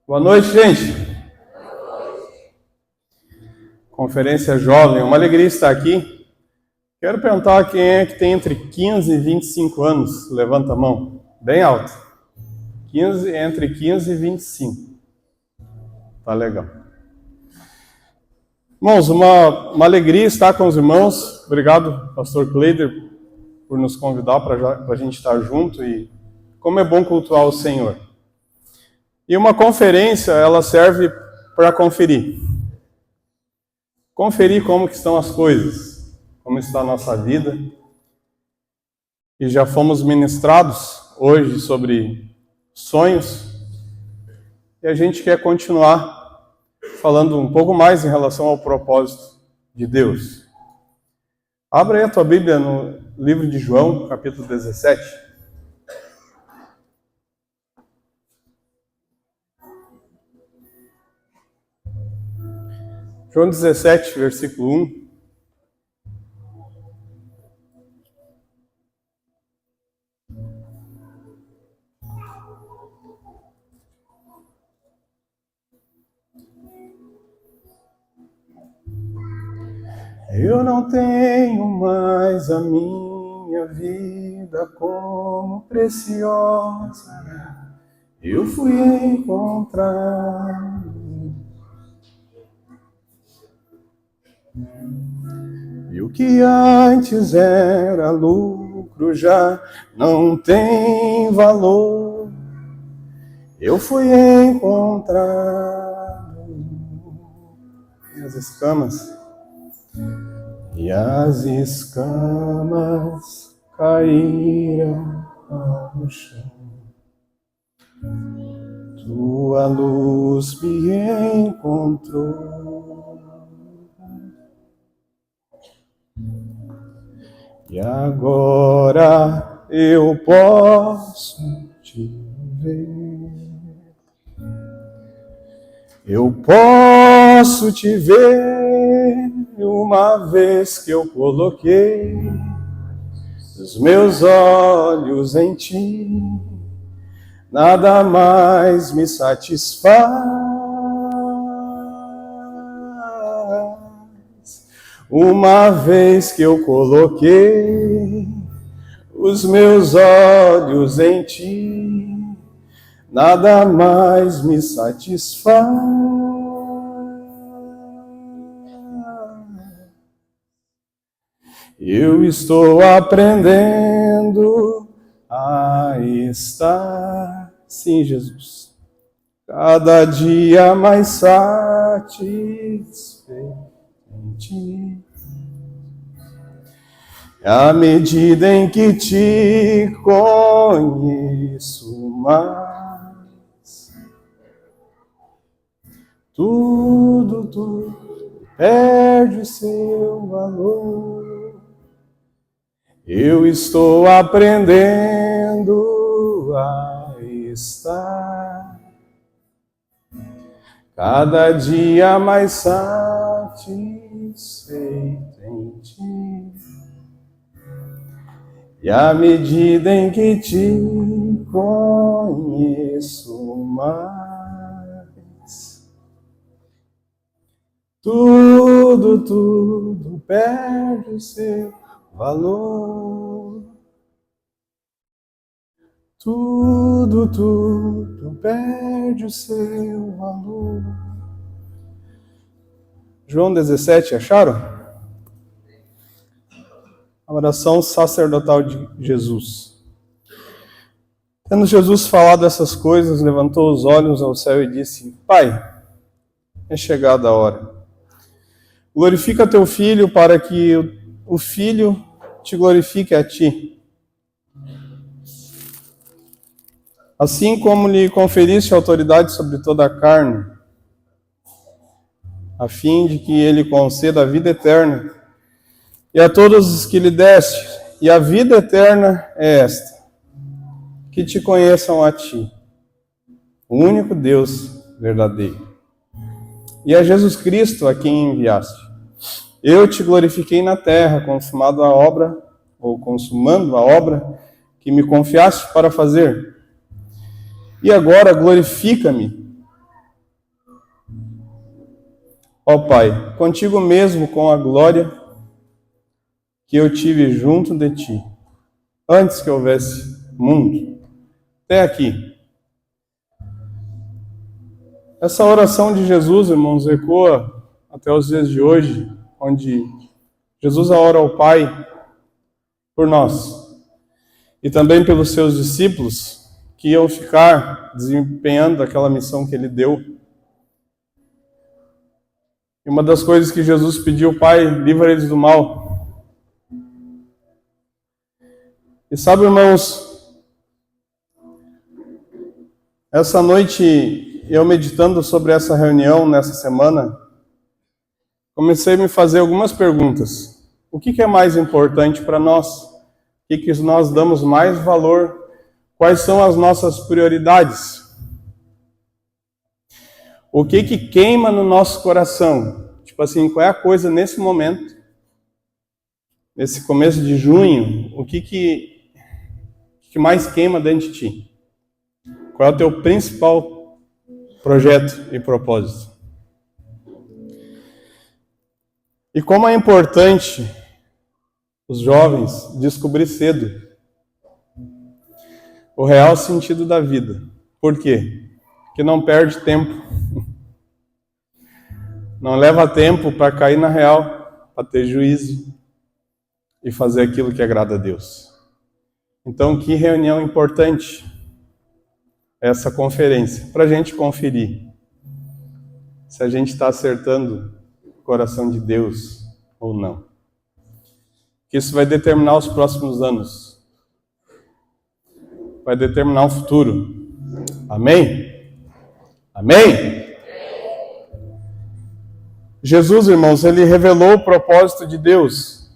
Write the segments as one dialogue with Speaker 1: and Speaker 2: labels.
Speaker 1: Boa noite, gente. Conferência Jovem, uma alegria estar aqui. Quero perguntar quem é que tem entre 15 e 25 anos. Levanta a mão, bem alto. Entre 15 e 25. Tá legal. Irmãos, uma alegria estar com os irmãos. Obrigado, pastor Kleider, por nos convidar para a gente estar junto. E como é bom cultuar o Senhor. E uma conferência, ela serve para conferir. Conferir como que estão as coisas, como está a nossa vida. E já fomos ministrados hoje sobre sonhos. E a gente quer continuar falando um pouco mais em relação ao propósito de Deus. Abra aí a tua Bíblia no livro de João, capítulo 17. João 17, versículo 1. Eu não tenho mais a minha vida como preciosa. Eu fui encontrado. E o que antes era lucro já não tem valor. Eu fui encontrado. E as escamas caíram ao chão. Tua luz me encontrou. E agora eu posso te ver. Eu posso te ver uma vez que eu coloquei os meus olhos em ti. Nada mais me satisfaz. Uma vez que eu coloquei os meus olhos em ti, nada mais me satisfaz. Eu estou aprendendo a estar, sim, Jesus, cada dia mais satisfeito em ti. À medida em que te conheço mais, tudo perde seu valor. Eu estou aprendendo a estar cada dia mais satisfeito em ti. E à medida em que te conheço mais, tudo perde o seu valor. Tudo perde o seu valor. João 17, acharam? A oração sacerdotal de Jesus. Tendo Jesus falado essas coisas, levantou os olhos ao céu e disse: Pai, é chegada a hora. Glorifica teu Filho para que o Filho te glorifique a ti. Assim como lhe conferiste autoridade sobre toda a carne, a fim de que ele conceda a vida eterna, e a todos os que lhe deste, e a vida eterna é esta, que te conheçam a ti, o único Deus verdadeiro, e a Jesus Cristo a quem enviaste. Eu te glorifiquei na terra, consumando a obra que me confiaste para fazer. E agora glorifica-me Ó Pai, contigo mesmo com a glória que eu tive junto de ti, antes que houvesse mundo. Até aqui. Essa oração de Jesus, irmãos, ecoa até os dias de hoje, onde Jesus ora ao Pai por nós e também pelos seus discípulos que iam ficar desempenhando aquela missão que ele deu. E uma das coisas que Jesus pediu, Pai, livra eles do mal. E sabe, irmãos, essa noite, eu meditando sobre essa reunião nessa semana, comecei a me fazer algumas perguntas. O que é mais importante para nós? O que nós damos mais valor? Quais são as nossas prioridades? O que queima no nosso coração? Tipo assim, qual é a coisa nesse momento, nesse começo de junho, o que mais queima dentro de ti? Qual é o teu principal projeto e propósito? E como é importante os jovens descobrir cedo o real sentido da vida. Por quê? Porque não perde tempo. Não leva tempo para cair na real, para ter juízo e fazer aquilo que agrada a Deus. Então, que reunião importante essa conferência, para a gente conferir se a gente está acertando o coração de Deus ou não. Que isso vai determinar os próximos anos. Vai determinar o futuro. Amém? Amém? Jesus, irmãos, ele revelou o propósito de Deus.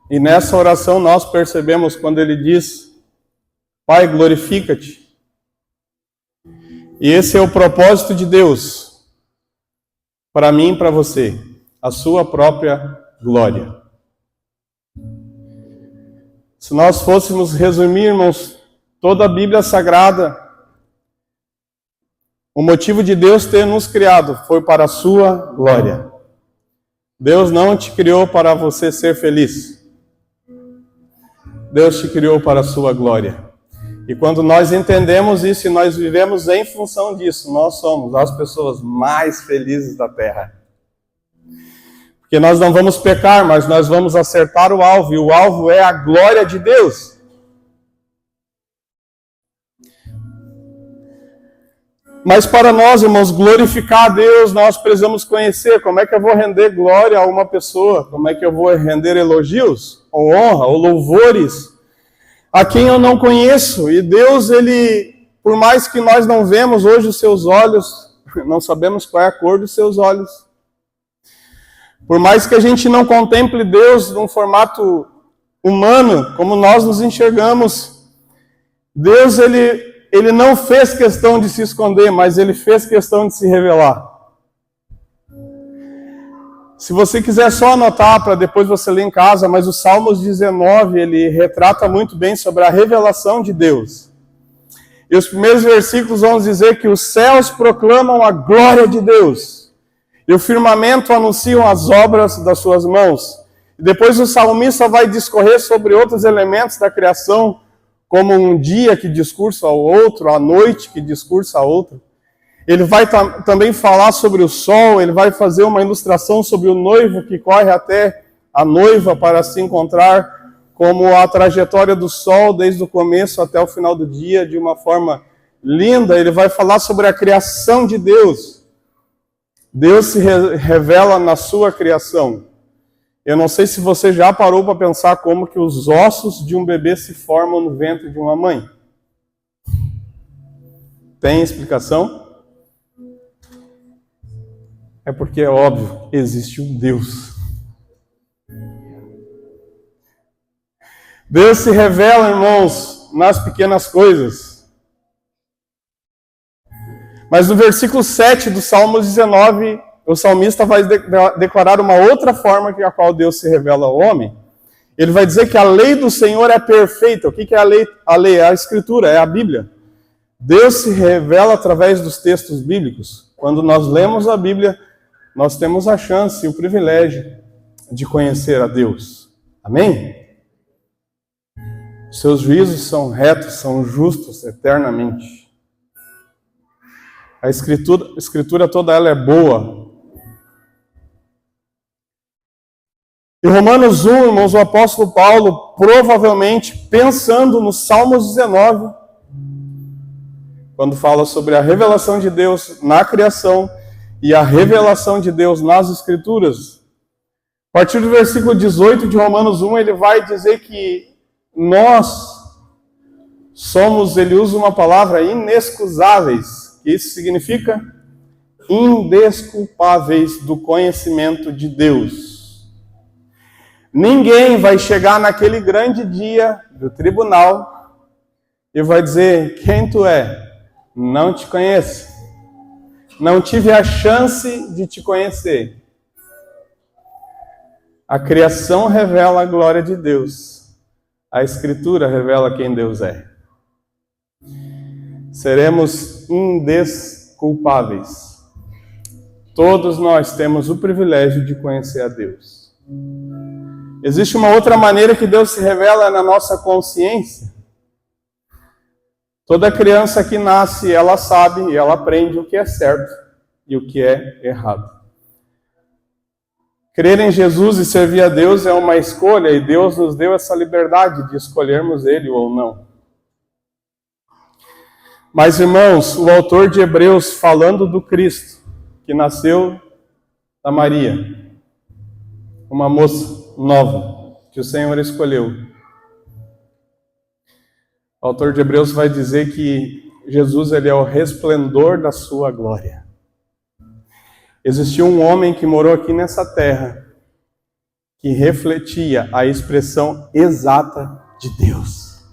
Speaker 1: E nessa oração nós percebemos quando ele diz: Pai, glorifica-te. E esse é o propósito de Deus para mim e para você, a sua própria glória. Se nós fôssemos resumir, irmãos, toda a Bíblia Sagrada, o motivo de Deus ter nos criado foi para a sua glória. Deus não te criou para você ser feliz. Deus te criou para a sua glória. E quando nós entendemos isso e nós vivemos em função disso, nós somos as pessoas mais felizes da terra. Porque nós não vamos pecar, mas nós vamos acertar o alvo, e o alvo é a glória de Deus. Mas para nós, irmãos, glorificar a Deus, nós precisamos conhecer como é que eu vou render glória a uma pessoa, como é que eu vou render elogios, ou honra, ou louvores a quem eu não conheço. E Deus, ele, por mais que nós não vemos hoje os seus olhos, não sabemos qual é a cor dos seus olhos, por mais que a gente não contemple Deus num formato humano, como nós nos enxergamos, Deus, ele não fez questão de se esconder, mas ele fez questão de se revelar. Se você quiser só anotar para depois você ler em casa, mas o Salmos 19, ele retrata muito bem sobre a revelação de Deus. E os primeiros versículos vão dizer que os céus proclamam a glória de Deus, e o firmamento anunciam as obras das suas mãos. E depois o salmista vai discorrer sobre outros elementos da criação, como um dia que discursa ao outro, a noite que discursa a outro. Ele vai também falar sobre o sol, ele vai fazer uma ilustração sobre o noivo que corre até a noiva para se encontrar, como a trajetória do sol desde o começo até o final do dia, de uma forma linda. Ele vai falar sobre a criação de Deus. Deus se revela na sua criação. Eu não sei se você já parou para pensar como que os ossos de um bebê se formam no ventre de uma mãe. Tem explicação? É porque é óbvio, existe um Deus. Deus se revela, irmãos, nas pequenas coisas. Mas no versículo 7 do Salmo 19, o salmista vai declarar uma outra forma que a qual Deus se revela ao homem. Ele vai dizer que a lei do Senhor é perfeita. O que é a lei? A lei é a Escritura, é a Bíblia. Deus se revela através dos textos bíblicos. Quando nós lemos a Bíblia, nós temos a chance e o privilégio de conhecer a Deus. Amém? Seus juízos são retos, são justos eternamente. A escritura toda ela é boa. Em Romanos 1, irmãos, o apóstolo Paulo, provavelmente pensando no Salmos 19, quando fala sobre a revelação de Deus na criação e a revelação de Deus nas Escrituras, a partir do versículo 18 de Romanos 1, ele vai dizer que nós somos, ele usa uma palavra, inexcusáveis. Isso significa indesculpáveis do conhecimento de Deus. Ninguém vai chegar naquele grande dia do tribunal e vai dizer: quem tu é? Não te conheço. Não tive a chance de te conhecer. A criação revela a glória de Deus. A Escritura revela quem Deus é. Seremos indesculpáveis. Todos nós temos o privilégio de conhecer a Deus. Existe uma outra maneira que Deus se revela na nossa consciência. Toda criança que nasce, ela sabe e ela aprende o que é certo e o que é errado. Crer em Jesus e servir a Deus é uma escolha, e Deus nos deu essa liberdade de escolhermos Ele ou não. Mas, irmãos, o autor de Hebreus, falando do Cristo, que nasceu da Maria, uma moça nova, que o Senhor escolheu. O autor de Hebreus vai dizer que Jesus, ele é o resplendor da sua glória. Existiu um homem que morou aqui nessa terra, que refletia a expressão exata de Deus.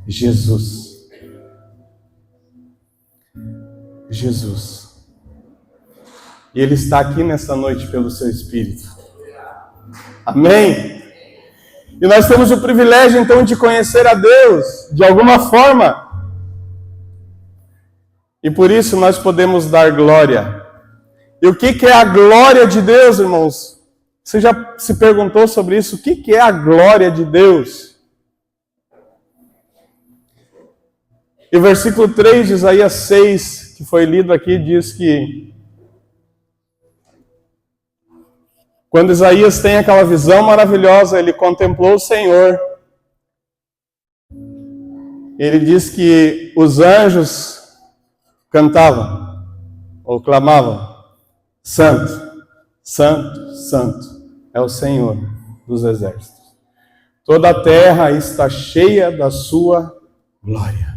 Speaker 1: Jesus. Jesus. E Ele está aqui nessa noite pelo seu Espírito. Amém? E nós temos o privilégio, então, de conhecer a Deus, de alguma forma. E por isso nós podemos dar glória. E o que é a glória de Deus, irmãos? Você já se perguntou sobre isso? O que é a glória de Deus? E o versículo 3 de Isaías 6, que foi lido aqui, diz que quando Isaías tem aquela visão maravilhosa, ele contemplou o Senhor. Ele diz que os anjos cantavam, ou clamavam: Santo, Santo, Santo é o Senhor dos exércitos. Toda a terra está cheia da sua glória.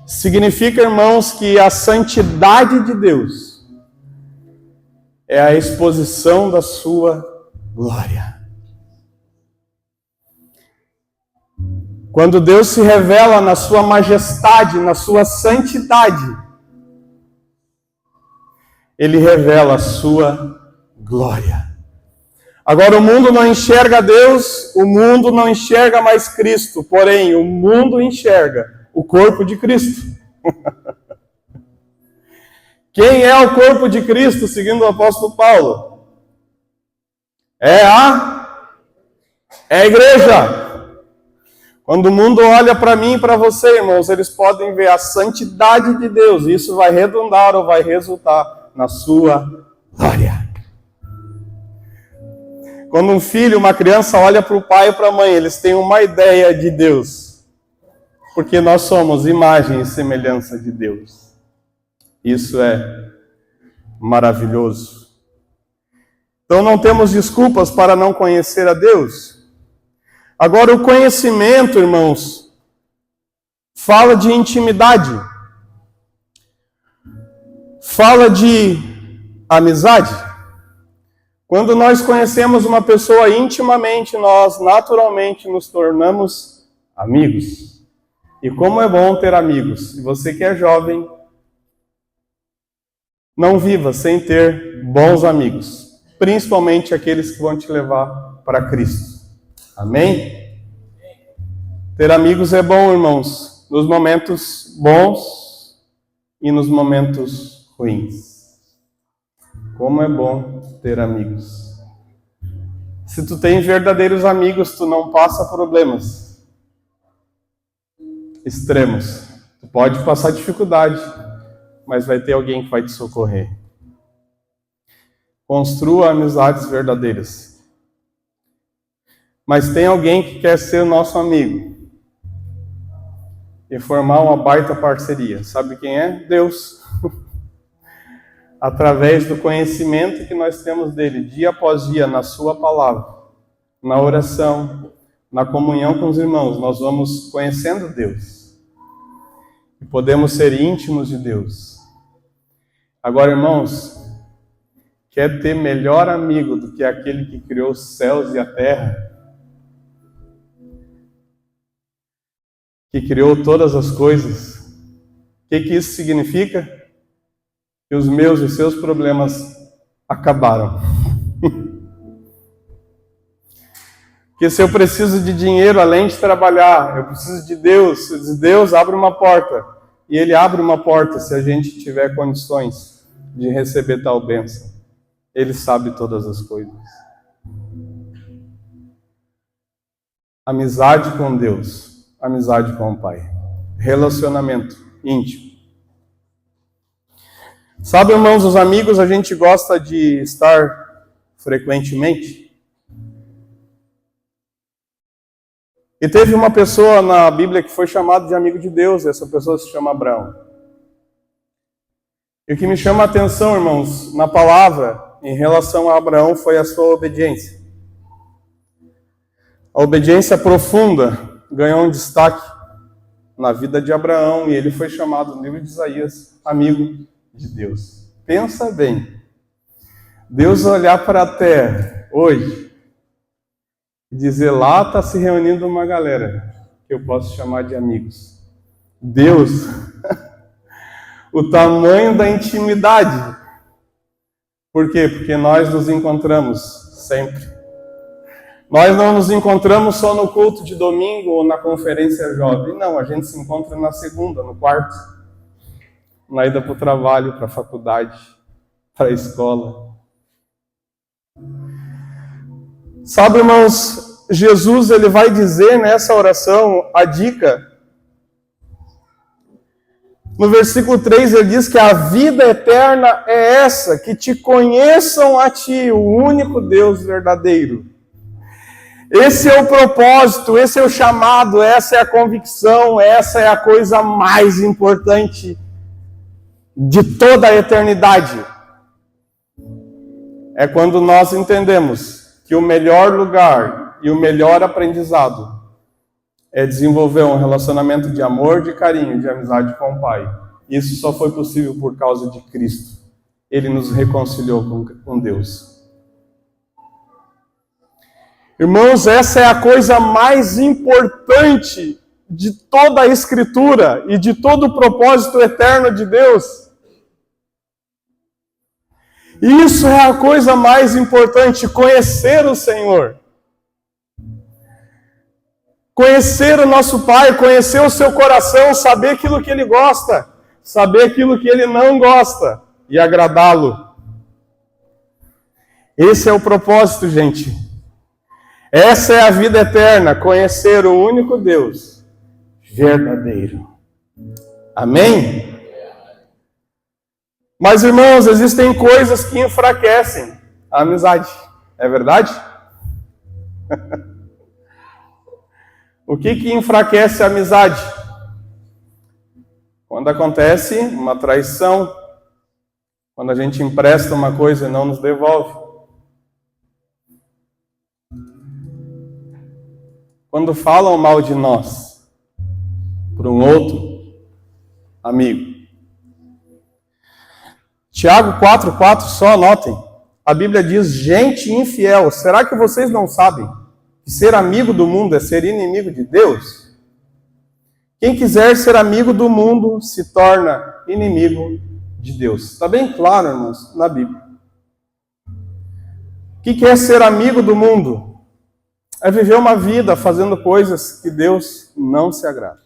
Speaker 1: Significa, irmãos, que a santidade de Deus é a exposição da sua glória. Quando Deus se revela na sua majestade, na sua santidade, Ele revela a sua glória. Agora, o mundo não enxerga Deus, o mundo não enxerga mais Cristo, porém, o mundo enxerga o corpo de Cristo. Quem é o corpo de Cristo, segundo o apóstolo Paulo? É a igreja. Quando o mundo olha para mim e para você, irmãos, eles podem ver a santidade de Deus. E isso vai redundar ou vai resultar na sua glória. Quando um filho, uma criança olha para o pai e para a mãe, eles têm uma ideia de Deus. Porque nós somos imagem e semelhança de Deus. Isso é maravilhoso. Então não temos desculpas para não conhecer a Deus. Agora, o conhecimento, irmãos, fala de intimidade, fala de amizade. Quando nós conhecemos uma pessoa intimamente, nós naturalmente nos tornamos amigos. E como é bom ter amigos. Se você que é jovem, não viva sem ter bons amigos, principalmente aqueles que vão te levar para Cristo. Amém? Ter amigos é bom, irmãos, nos momentos bons e nos momentos ruins. Como é bom ter amigos. Se tu tem verdadeiros amigos, tu não passa problemas extremos. Tu pode passar dificuldade, mas vai ter alguém que vai te socorrer. Construa amizades verdadeiras. Mas tem alguém que quer ser nosso amigo e formar uma baita parceria. Sabe quem é? Deus. Através do conhecimento que nós temos dele, dia após dia, na sua palavra, na oração, na comunhão com os irmãos, nós vamos conhecendo Deus. E podemos ser íntimos de Deus. Agora, irmãos, quer ter melhor amigo do que aquele que criou os céus e a terra? Que criou todas as coisas? O que isso significa? Que os meus e seus problemas acabaram. Que se eu preciso de dinheiro, além de trabalhar, eu preciso de Deus. Deus abre uma porta. E Ele abre uma porta se a gente tiver condições de receber tal bênção. Ele sabe todas as coisas. Amizade com Deus. Amizade com o Pai. Relacionamento íntimo. Sabe, irmãos, os amigos a gente gosta de estar frequentemente. E teve uma pessoa na Bíblia que foi chamada de amigo de Deus, e essa pessoa se chama Abraão. E o que me chama a atenção, irmãos, na palavra, em relação a Abraão, foi a sua obediência. A obediência profunda ganhou um destaque na vida de Abraão, e ele foi chamado no livro de Isaías, amigo de Deus. Pensa bem, Deus olhar para a terra hoje e dizer, lá está se reunindo uma galera que eu posso chamar de amigos. Deus, o tamanho da intimidade. Por quê? Porque nós nos encontramos sempre. Nós não nos encontramos só no culto de domingo ou na conferência jovem. Não, a gente se encontra na segunda, no quarto. Na ida para o trabalho, para a faculdade, para a escola. Sabe, irmãos, Jesus ele vai dizer nessa oração a dica. No versículo 3 ele diz que a vida eterna é essa, que te conheçam a ti, o único Deus verdadeiro. Esse é o propósito, esse é o chamado, essa é a convicção, essa é a coisa mais importante de toda a eternidade. É quando nós entendemos que o melhor lugar e o melhor aprendizado é desenvolver um relacionamento de amor, de carinho, de amizade com o Pai. Isso só foi possível por causa de Cristo. Ele nos reconciliou com Deus. Irmãos, essa é a coisa mais importante de toda a Escritura e de todo o propósito eterno de Deus. Isso é a coisa mais importante, conhecer o Senhor. Conhecer o nosso Pai, conhecer o seu coração, saber aquilo que Ele gosta, saber aquilo que Ele não gosta e agradá-lo. Esse é o propósito, gente. Essa é a vida eterna, conhecer o único Deus verdadeiro. Amém? Mas, irmãos, existem coisas que enfraquecem a amizade. É verdade? O que enfraquece a amizade? Quando acontece uma traição, quando a gente empresta uma coisa e não nos devolve. Quando falam mal de nós para um outro amigo. Tiago 4,4, só anotem. A Bíblia diz, gente infiel, será que vocês não sabem que ser amigo do mundo é ser inimigo de Deus? Quem quiser ser amigo do mundo se torna inimigo de Deus. Está bem claro, irmãos, na Bíblia. O que é ser amigo do mundo? É viver uma vida fazendo coisas que Deus não se agrada.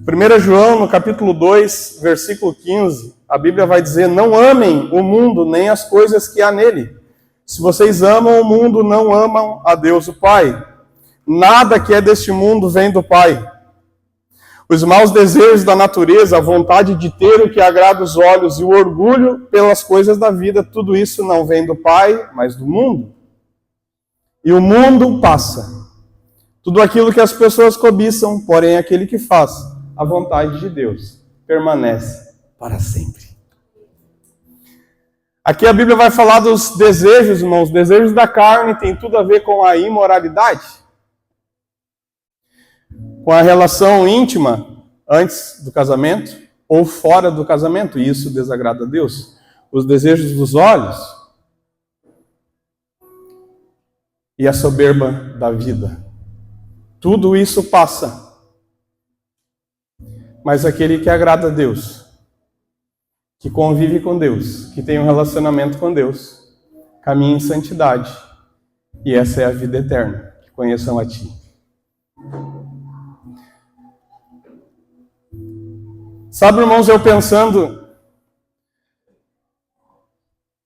Speaker 1: 1 João, no capítulo 2, versículo 15, a Bíblia vai dizer: não amem o mundo nem as coisas que há nele. Se vocês amam o mundo, não amam a Deus o Pai. Nada que é deste mundo vem do Pai. Os maus desejos da natureza, a vontade de ter o que agrada os olhos e o orgulho pelas coisas da vida, tudo isso não vem do Pai, mas do mundo. E o mundo passa. Tudo aquilo que as pessoas cobiçam, porém aquele que faz a vontade de Deus permanece para sempre. Aqui a Bíblia vai falar dos desejos, irmãos. Os desejos da carne tem tudo a ver com a imoralidade, com a relação íntima antes do casamento ou fora do casamento, e isso desagrada a Deus. Os desejos dos olhos e a soberba da vida. Tudo isso passa. Mas aquele que agrada a Deus, que convive com Deus, que tem um relacionamento com Deus, caminha em santidade. E essa é a vida eterna, que conheçam a Ti. Sabe, irmãos, eu pensando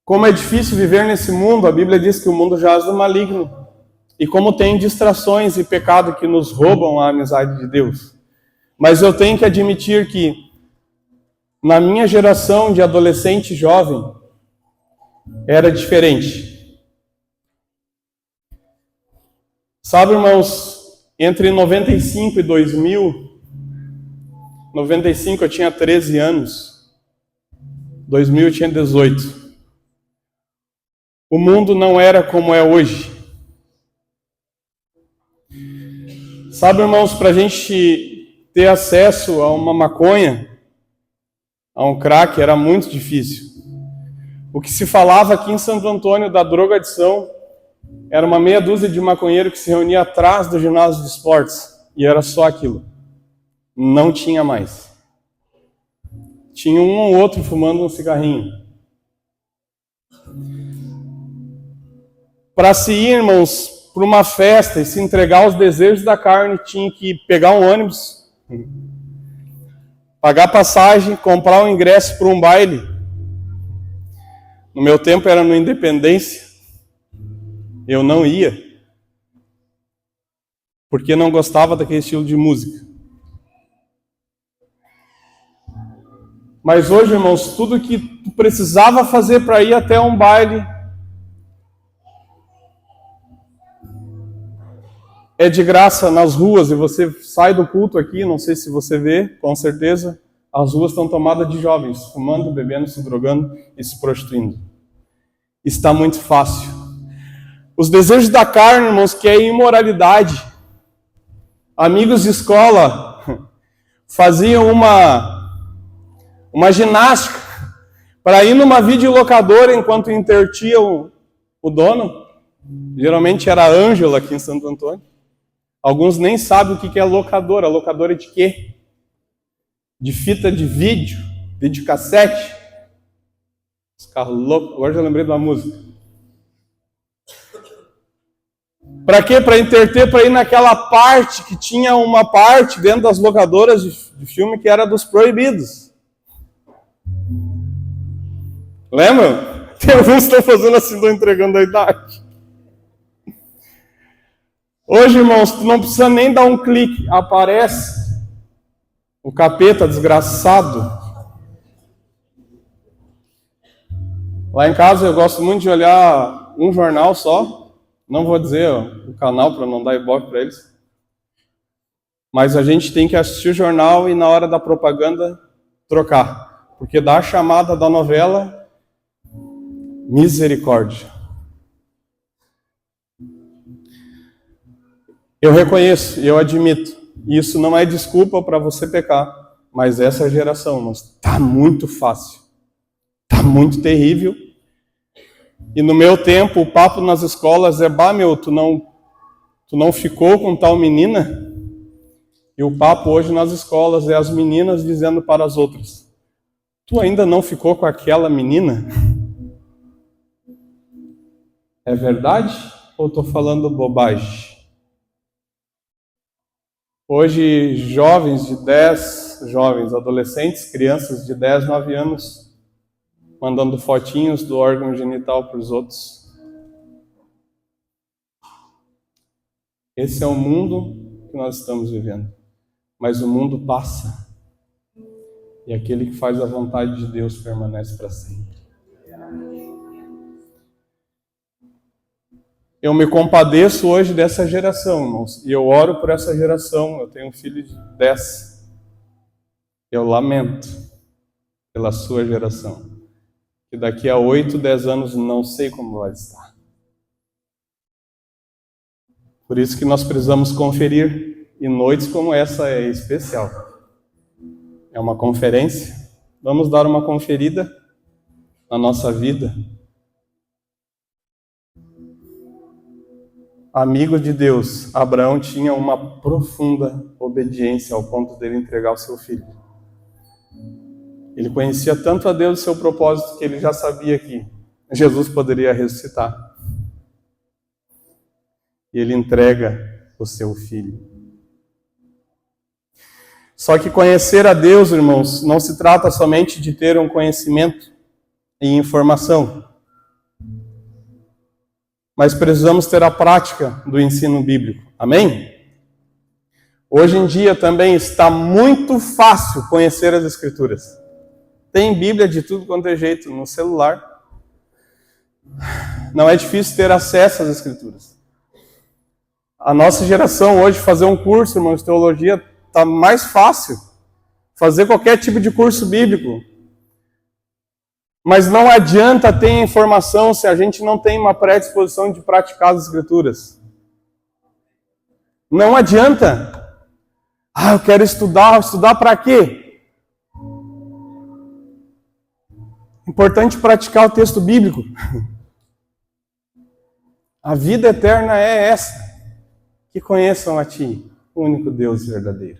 Speaker 1: como é difícil viver nesse mundo. A Bíblia diz que o mundo jaz do maligno. E como tem distrações e pecado que nos roubam a amizade de Deus. Mas eu tenho que admitir que na minha geração de adolescente jovem, era diferente. Sabe, irmãos, entre 95 e 2000, 95 eu tinha 13 anos, 2000 eu tinha 18. O mundo não era como é hoje. Sabe, irmãos, para a gente ter acesso a uma maconha, a um crack, era muito difícil. O que se falava aqui em Santo Antônio da drogadição era uma meia dúzia de maconheiro que se reunia atrás do ginásio de esportes, e era só aquilo. Não tinha mais. Tinha um ou outro fumando um cigarrinho. Para se ir, irmãos, para uma festa e se entregar aos desejos da carne, tinha que pegar um ônibus, pagar passagem, comprar um ingresso para um baile. No meu tempo era no Independência. Eu não ia, porque não gostava daquele estilo de música. Mas hoje, irmãos, tudo que tu precisava fazer para ir até um baile é de graça nas ruas. E você sai do culto aqui, não sei se você vê, com certeza, as ruas estão tomadas de jovens, fumando, bebendo, se drogando e se prostituindo. Está muito fácil. Os desejos da carne, irmãos, que é imoralidade. Amigos de escola faziam uma ginástica para ir numa videolocadora enquanto intertiam o dono. Geralmente era a Ângela aqui em Santo Antônio. Alguns nem sabem o que é locadora. Locadora de quê? De fita de vídeo, videocassete. Os carros loucos. Agora já lembrei de uma música. Para quê? Para interter, para ir naquela parte que tinha uma parte dentro das locadoras de filme que era dos proibidos. Lembram? Tem alguns que estão fazendo assim, estão entregando a idade. Hoje, irmãos, tu não precisa nem dar um clique, aparece o capeta desgraçado. Lá em casa eu gosto muito de olhar um jornal só. Não vou dizer o canal para não dar ibope para eles. Mas a gente tem que assistir o jornal e na hora da propaganda trocar. Porque dá a chamada da novela, misericórdia. Eu reconheço, eu admito, isso não é desculpa para você pecar, mas essa geração, está muito fácil, está muito terrível. E no meu tempo, o papo nas escolas é: bah, meu, tu não ficou com tal menina? E o papo hoje nas escolas é as meninas dizendo para as outras: tu ainda não ficou com aquela menina? É verdade ou estou falando bobagem? Hoje, jovens, adolescentes, crianças de 10, 9 anos, mandando fotinhos do órgão genital para os outros. Esse é o mundo que nós estamos vivendo. Mas o mundo passa. E aquele que faz a vontade de Deus permanece para sempre. Eu me compadeço hoje dessa geração, irmãos. E eu oro por essa geração. Eu tenho um filho de 10. Eu lamento pela sua geração. Que daqui a 8, 10 anos não sei como vai estar. Por isso que nós precisamos conferir. E noites como essa é especial. É uma conferência. Vamos dar uma conferida na nossa vida. Amigo de Deus, Abraão tinha uma profunda obediência ao ponto dele entregar o seu filho. Ele conhecia tanto a Deus e seu propósito que ele já sabia que Jesus poderia ressuscitar. E ele entrega o seu filho. Só que conhecer a Deus, irmãos, não se trata somente de ter um conhecimento e informação. Mas precisamos ter a prática do ensino bíblico. Amém? Hoje em dia também está muito fácil conhecer as Escrituras. Tem Bíblia de tudo quanto é jeito no celular. Não é difícil ter acesso às Escrituras. A nossa geração hoje, fazer um curso, irmãos, de teologia, está mais fácil. Fazer qualquer tipo de curso bíblico. Mas não adianta ter informação se a gente não tem uma predisposição de praticar as Escrituras. Não adianta. Eu quero estudar. Estudar para quê? Importante praticar o texto bíblico. A vida eterna é essa. Que conheçam a Ti, o único Deus verdadeiro.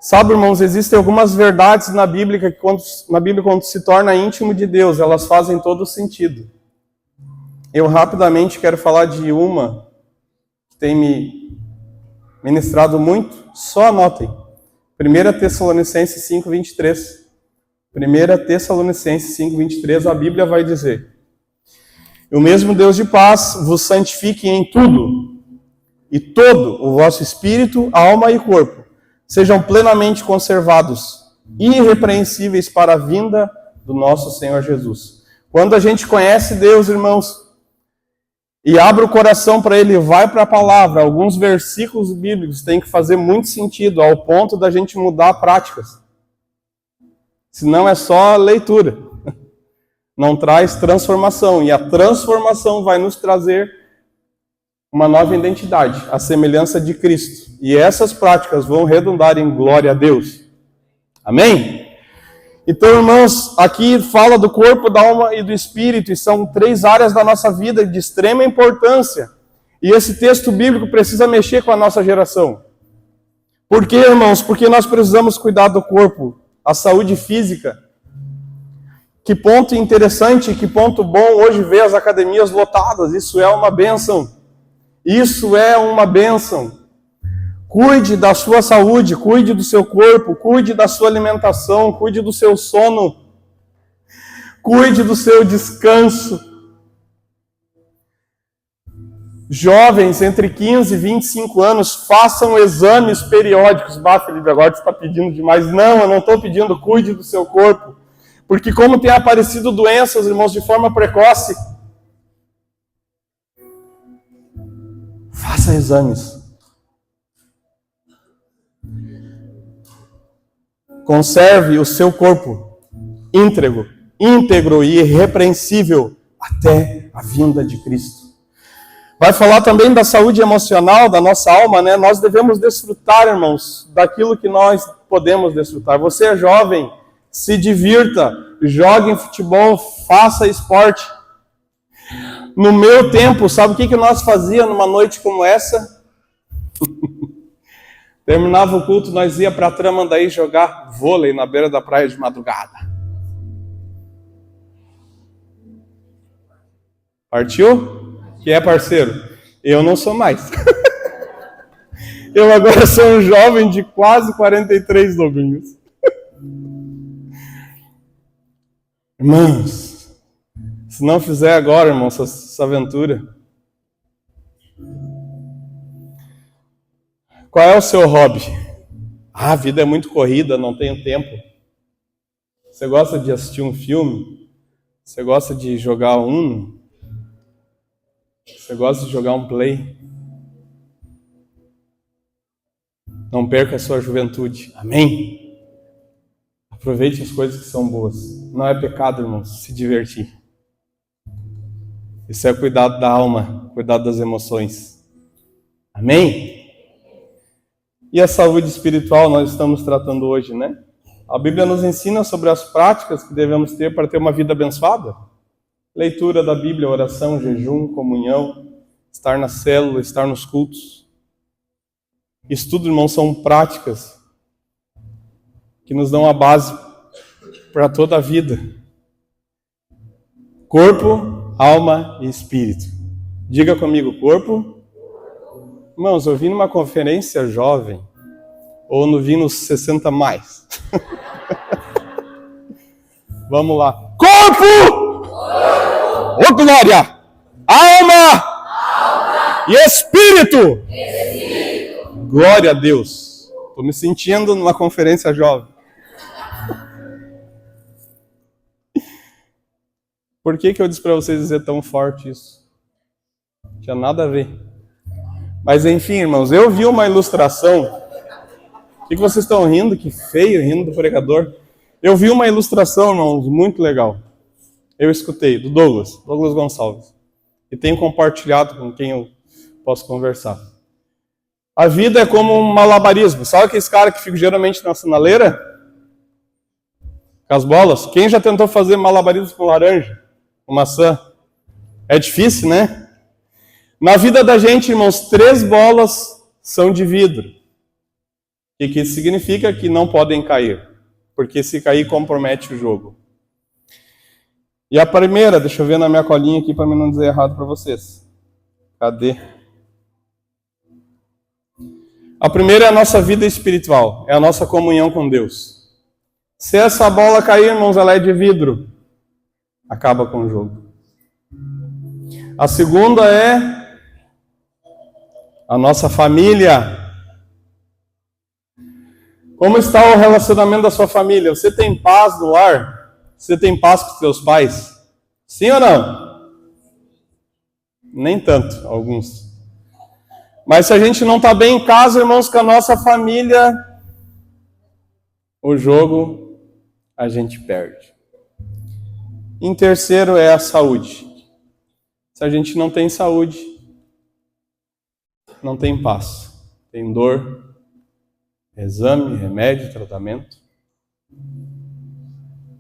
Speaker 1: Sabe, irmãos, existem algumas verdades na Bíblia que quando se torna íntimo de Deus, elas fazem todo sentido. Eu rapidamente quero falar de uma que tem me ministrado muito, só anotem. 1 Tessalonicenses 5:23. 1 Tessalonicenses 5:23, a Bíblia vai dizer: o mesmo Deus de paz vos santifique em tudo, e todo o vosso espírito, alma e corpo sejam plenamente conservados, irrepreensíveis para a vinda do nosso Senhor Jesus. Quando a gente conhece Deus, irmãos, e abre o coração para Ele, vai para a palavra, alguns versículos bíblicos têm que fazer muito sentido, ao ponto da gente mudar práticas. Senão é só leitura. Não traz transformação, e a transformação vai nos trazer uma nova identidade, a semelhança de Cristo. E essas práticas vão redundar em glória a Deus. Amém? Então, irmãos, aqui fala do corpo, da alma e do espírito, e são 3 áreas da nossa vida de extrema importância. E esse texto bíblico precisa mexer com a nossa geração. Por quê, irmãos? Porque nós precisamos cuidar do corpo, a saúde física. Que ponto interessante, que ponto bom hoje ver as academias lotadas. Isso é uma bênção. Isso é uma bênção. Cuide da sua saúde, cuide do seu corpo, cuide da sua alimentação, cuide do seu sono, cuide do seu descanso. Jovens entre 15 e 25 anos, façam exames periódicos. Felipe, agora você está pedindo demais. Não, eu não estou pedindo, cuide do seu corpo. Porque como tem aparecido doenças, irmãos, de forma precoce, faça exames. Conserve o seu corpo íntegro e irrepreensível até a vinda de Cristo. Vai falar também da saúde emocional da nossa alma, né? Nós devemos desfrutar, irmãos, daquilo que nós podemos desfrutar. Você é jovem, se divirta, jogue futebol, faça esporte. No meu tempo, sabe o que nós fazíamos numa noite como essa? Terminava o culto, nós ia para Tramandaí jogar vôlei na beira da praia de madrugada. Partiu? Que é parceiro? Eu não sou mais. Eu agora sou um jovem de quase 43 dominhos. Irmãos, se não fizer agora, irmãos, essa aventura. Qual é o seu hobby? A vida é muito corrida, não tenho tempo. Você gosta de assistir um filme? Você gosta de jogar Uno? Você gosta de jogar um play? Não perca a sua juventude. Amém? Aproveite as coisas que são boas. Não é pecado, irmãos, se divertir. Isso é cuidado da alma, cuidado das emoções. Amém? E a saúde espiritual nós estamos tratando hoje, né? A Bíblia nos ensina sobre as práticas que devemos ter para ter uma vida abençoada. Leitura da Bíblia, oração, jejum, comunhão, estar na célula, estar nos cultos. Isso tudo, irmãos, são práticas que nos dão a base para toda a vida. Corpo, alma e espírito. Diga comigo, corpo. Irmãos, eu vim numa conferência jovem, ou não vim nos 60 mais. Vamos lá. Corpo! Ô glória! Alma! E espírito! Glória a Deus. Estou me sentindo numa conferência jovem. Por que eu disse para vocês dizer tão forte isso? Não tinha nada a ver. Mas enfim, irmãos, eu vi uma ilustração. O que vocês estão rindo? Que feio, rindo do pregador. Eu vi uma ilustração, irmãos, muito legal. Eu escutei, do Douglas Gonçalves. E tenho compartilhado com quem eu posso conversar. A vida é como um malabarismo. Sabe aqueles caras que ficam geralmente na sinaleira? Com as bolas? Quem já tentou fazer malabarismo com laranja? Com maçã? É difícil, né? Na vida da gente, irmãos, 3 bolas são de vidro. E que significa que não podem cair. Porque se cair, compromete o jogo. E a primeira, deixa eu ver na minha colinha aqui para mim não dizer errado para vocês. Cadê? A primeira é a nossa vida espiritual. É a nossa comunhão com Deus. Se essa bola cair, irmãos, ela é de vidro. Acaba com o jogo. A segunda é a nossa família. Como está o relacionamento da sua família? Você tem paz no lar? Você tem paz com os seus pais? Sim ou não? Nem tanto, alguns. Mas se a gente não está bem em casa, irmãos, com a nossa família, o jogo a gente perde. Em terceiro é a saúde. Se a gente não tem saúde, não tem paz. Tem dor, exame, remédio, tratamento.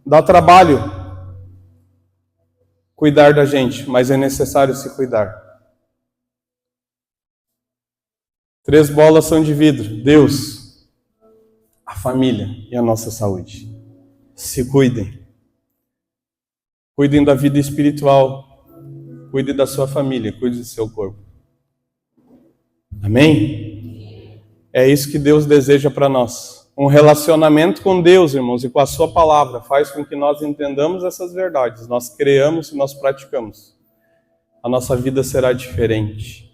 Speaker 1: Dá trabalho cuidar da gente, mas é necessário se cuidar. 3 bolas são de vidro. Deus, a família e a nossa saúde. Se cuidem. Cuidem da vida espiritual. Cuide da sua família, cuide do seu corpo. Amém? É isso que Deus deseja para nós. Um relacionamento com Deus, irmãos, e com a sua palavra faz com que nós entendamos essas verdades. Nós creamos e nós praticamos. A nossa vida será diferente.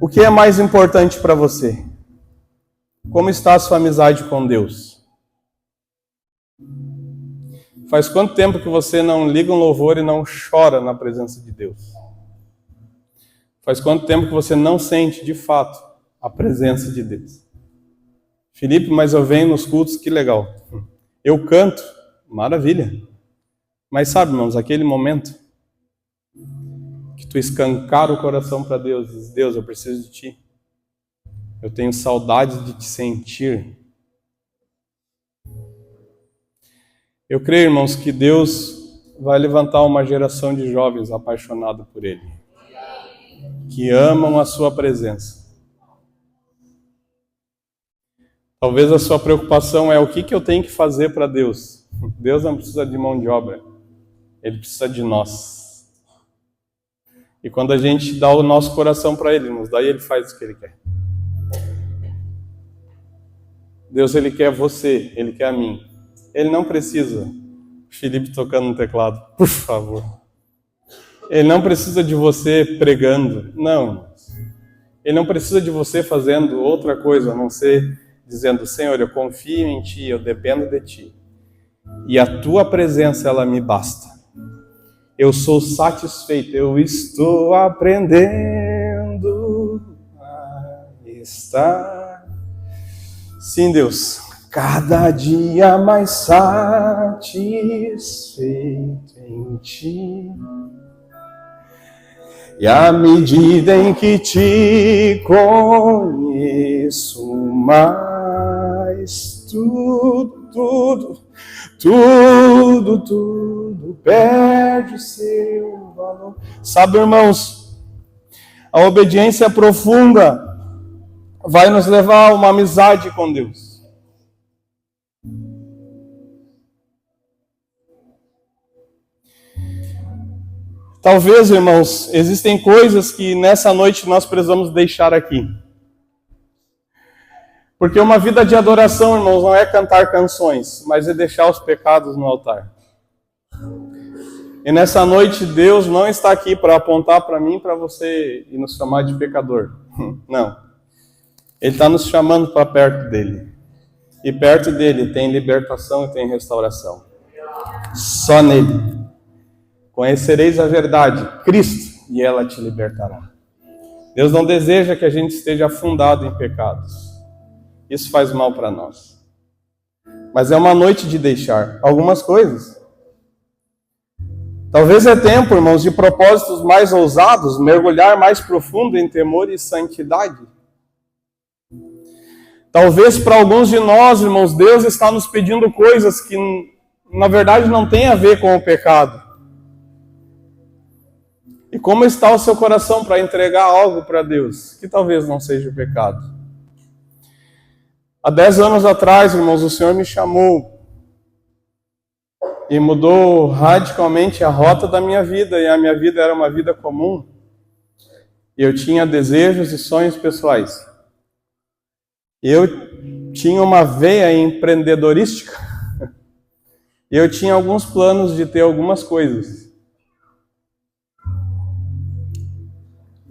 Speaker 1: O que é mais importante para você? Como está a sua amizade com Deus? Faz quanto tempo que você não liga um louvor e não chora na presença de Deus? Faz quanto tempo que você não sente, de fato, a presença de Deus? Felipe, mas eu venho nos cultos, que legal. Eu canto, maravilha. Mas sabe, irmãos, aquele momento que tu escancara o coração para Deus, diz, Deus, eu preciso de Ti. Eu tenho saudade de Te sentir. Eu creio, irmãos, que Deus vai levantar uma geração de jovens apaixonados por Ele, que amam a Sua presença. Talvez a sua preocupação é o que eu tenho que fazer para Deus. Deus não precisa de mão de obra. Ele precisa de nós. E quando a gente dá o nosso coração para Ele, daí Ele faz o que Ele quer. Deus, Ele quer você, Ele quer a mim. Ele não precisa Felipe tocando no teclado, por favor. Ele não precisa de você pregando, não. Ele não precisa de você fazendo outra coisa, a não ser dizendo: Senhor, eu confio em Ti, eu dependo de Ti. E a Tua presença, ela me basta. Eu sou satisfeito, eu estou aprendendo a estar. Sim, Deus, cada dia mais satisfeito em Ti. E à medida em que Te conheço mais, tudo perde seu valor. Sabe, irmãos, a obediência profunda vai nos levar a uma amizade com Deus. Talvez, irmãos, existem coisas que nessa noite nós precisamos deixar aqui. Porque uma vida de adoração, irmãos, não é cantar canções, mas é deixar os pecados no altar. E nessa noite Deus não está aqui para apontar para mim, para você e nos chamar de pecador. Não. Ele está nos chamando para perto dele. E perto dele tem libertação e tem restauração. Só nele. Conhecereis a verdade, Cristo, e ela te libertará. Deus não deseja que a gente esteja afundado em pecados. Isso faz mal para nós. Mas é uma noite de deixar algumas coisas. Talvez é tempo, irmãos, de propósitos mais ousados, mergulhar mais profundo em temor e santidade. Talvez para alguns de nós, irmãos, Deus está nos pedindo coisas que, na verdade, não têm a ver com o pecado. E como está o seu coração para entregar algo para Deus, que talvez não seja o pecado? Há 10 anos atrás, irmãos, o Senhor me chamou e mudou radicalmente a rota da minha vida, e a minha vida era uma vida comum. E eu tinha desejos e sonhos pessoais. Eu tinha uma veia empreendedorística. E eu tinha alguns planos de ter algumas coisas.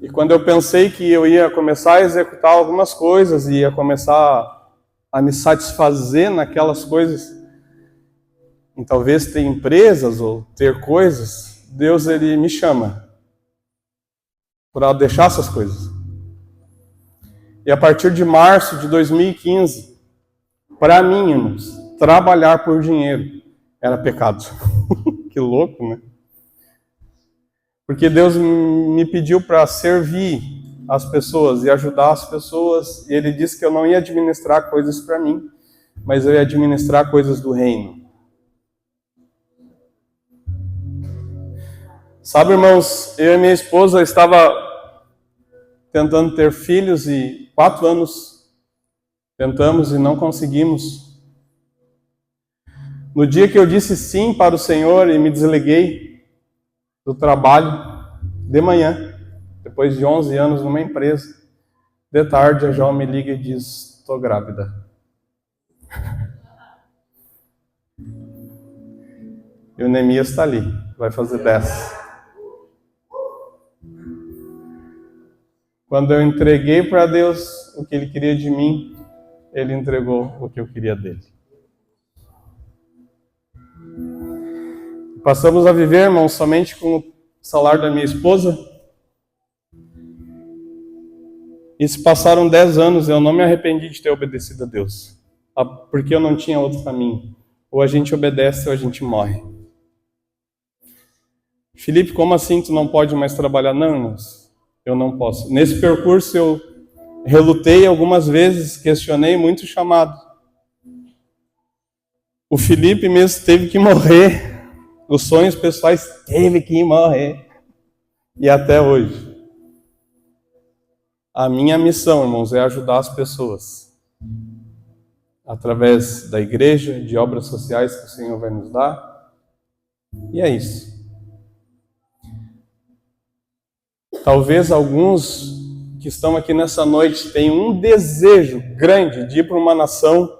Speaker 1: E quando eu pensei que eu ia começar a executar algumas coisas e ia começar a me satisfazer naquelas coisas, em talvez ter empresas ou ter coisas, Deus, ele me chama para deixar essas coisas. E a partir de março de 2015, para mim, irmãos, trabalhar por dinheiro era pecado. Que louco, né? Porque Deus me pediu para servir as pessoas e ajudar as pessoas, e Ele disse que eu não ia administrar coisas para mim, mas eu ia administrar coisas do reino. Sabe, irmãos, eu e minha esposa estava tentando ter filhos e 4 anos tentamos e não conseguimos. No dia que eu disse sim para o Senhor e me desliguei do trabalho, de manhã, depois de 11 anos numa empresa, de tarde a Jó me liga e diz: estou grávida. E o Neemias está ali, vai fazer 10. Quando eu entreguei para Deus o que Ele queria de mim, Ele entregou o que eu queria dele. Passamos a viver, irmãos, somente com o salário da minha esposa. E se passaram 10 anos, eu não me arrependi de ter obedecido a Deus. Porque eu não tinha outro caminho. Ou a gente obedece ou a gente morre. Felipe, como assim tu não pode mais trabalhar? Não, irmãos, eu não posso. Nesse percurso eu relutei algumas vezes, questionei muito o chamado. O Felipe mesmo teve que morrer. Os sonhos pessoais teve que morrer. E até hoje. A minha missão, irmãos, é ajudar as pessoas. Através da igreja, de obras sociais que o Senhor vai nos dar. E é isso. Talvez alguns que estão aqui nessa noite tenham um desejo grande de ir para uma nação,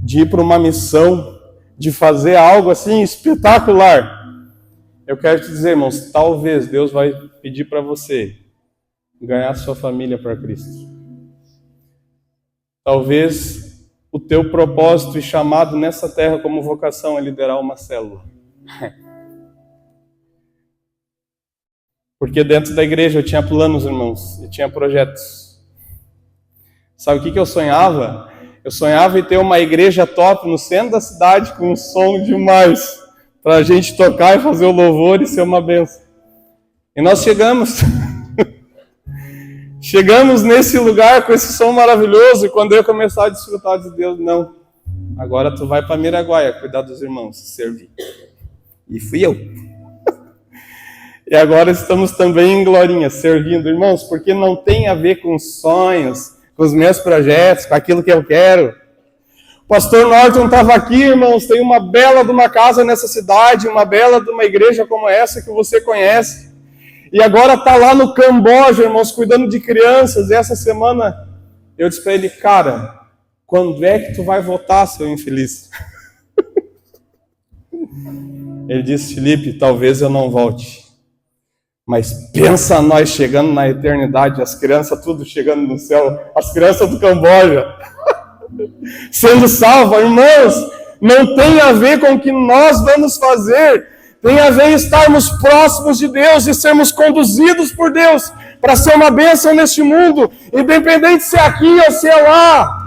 Speaker 1: de ir para uma missão, de fazer algo assim espetacular. Eu quero te dizer, irmãos, talvez Deus vai pedir para você ganhar sua família para Cristo. Talvez o teu propósito e chamado nessa terra como vocação é liderar uma célula. Porque dentro da igreja eu tinha planos, irmãos, eu tinha projetos. Sabe o que eu sonhava? Eu sonhava em ter uma igreja top no centro da cidade com um som demais, para a gente tocar e fazer o louvor e ser uma bênção. E nós chegamos. Chegamos nesse lugar com esse som maravilhoso, e quando eu começar a desfrutar de Deus, não. Agora tu vai para Miraguaia cuidar dos irmãos, servir. E fui eu. E agora estamos também em Glorinha, servindo. Irmãos, porque não tem a ver com sonhos, com os meus projetos, com aquilo que eu quero. O pastor Norton estava aqui, irmãos, tem uma bela de uma casa nessa cidade, uma bela de uma igreja como essa que você conhece. E agora está lá no Camboja, irmãos, cuidando de crianças. E essa semana eu disse para ele, cara, quando é que tu vai voltar, seu infeliz? Ele disse, Felipe, talvez eu não volte. Mas pensa nós chegando na eternidade, as crianças tudo chegando no céu, as crianças do Camboja sendo salvas. Irmãos, não tem a ver com o que nós vamos fazer, tem a ver em estarmos próximos de Deus e sermos conduzidos por Deus para ser uma bênção neste mundo, independente se é aqui ou se é lá.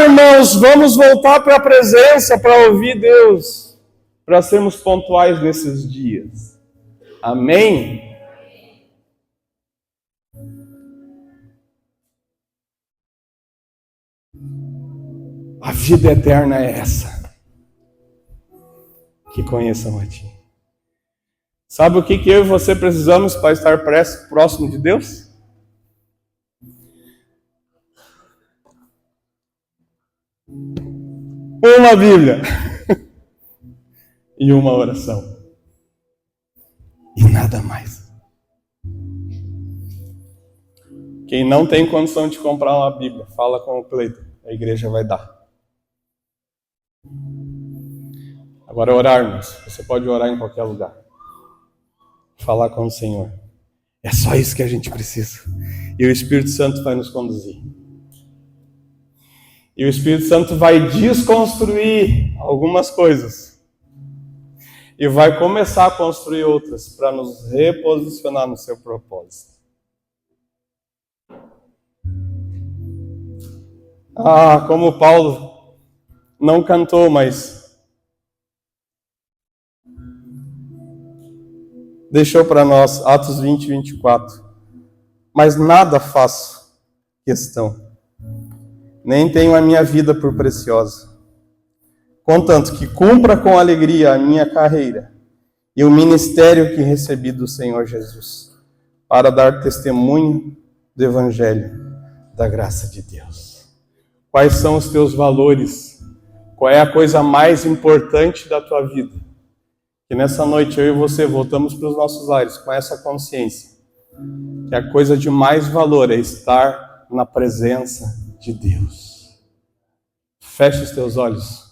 Speaker 1: Irmãos, vamos voltar para a presença para ouvir Deus, para sermos pontuais nesses dias. Amém? A vida eterna é essa. Que conheçam a Ti. Sabe o que eu e você precisamos para estar próximo de Deus? Uma Bíblia. E uma oração. E nada mais. Quem não tem condição de comprar uma Bíblia, fala com o Cleiton. A igreja vai dar. Agora orarmos. Você pode orar em qualquer lugar. Falar com o Senhor. É só isso que a gente precisa. E o Espírito Santo vai nos conduzir. E o Espírito Santo vai desconstruir algumas coisas. E vai começar a construir outras para nos reposicionar no seu propósito. Como Paulo não cantou, mas deixou para nós, Atos 20, 24. Mas nada faço questão, nem tenho a minha vida por preciosa, contanto que cumpra com alegria a minha carreira e o ministério que recebi do Senhor Jesus, para dar testemunho do Evangelho da graça de Deus. Quais são os teus valores? Qual é a coisa mais importante da tua vida? Que nessa noite eu e você voltamos para os nossos lares com essa consciência. Que a coisa de mais valor é estar na presença de Deus. Feche os teus olhos.